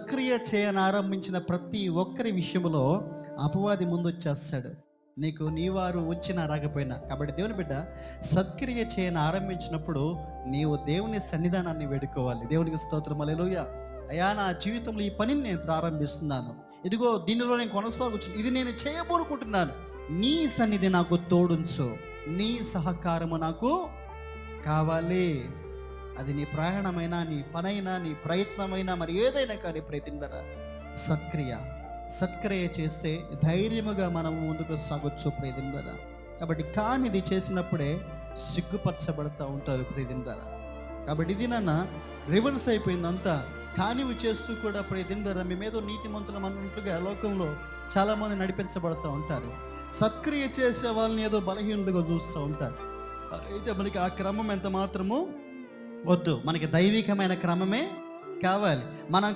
క్రియ చేయని ఆరంభించిన ప్రతి ఒక్కరి విషయంలో అపవాది ముందు వచ్చేస్తాడు, నీకు నీ వారు వచ్చినా రాకపోయినా. కాబట్టి దేవుని బిడ్డ, సత్క్రియ చేయని ఆరంభించినప్పుడు నీవు దేవుని సన్నిధానాన్ని వేడుకోవాలి. దేవునికి స్తోత్రం, హల్లెలూయా. అయ్యా, నా జీవితంలో ఈ పనిని నేను ప్రారంభిస్తున్నాను, ఇదిగో దీనిలో నేను కొనసాగుచు, ఇది నేను చేయబోనుకుంటున్నాను, నీ సన్నిధి నాకు తోడుంచు, నీ సహకారము నాకు కావాలి. అది నీ ప్రయాణమైనా, నీ పనైనా, నీ ప్రయత్నమైనా, మరి ఏదైనా కానీ ప్రయత్నించరా. సత్క్రియ చేస్తే ధైర్యముగా మనం ముందుకు సాగొచ్చు ప్రయత్నించరా. కాబట్టి కానిది చేసినప్పుడే సిగ్గుపరచబడతా ఉంటారు ప్రయత్నించరా. కాబట్టి ఇది నాన్న రివర్స్ అయిపోయిందంతా. కానివి చేస్తూ కూడా ప్రయత్నించరా. మేమేదో నీతిమంతులం అన్నట్లుగా లోకంలో చాలామంది నడిపించబడుతూ ఉంటారు. సత్క్రియ చేసే వాళ్ళని ఏదో బలహీనులుగా చూస్తూ ఉంటారు. అయితే మనకి ఆ క్రమం ఎంత మాత్రము వద్దు. మనకి దైవికమైన క్రమమే కావాలి. మనం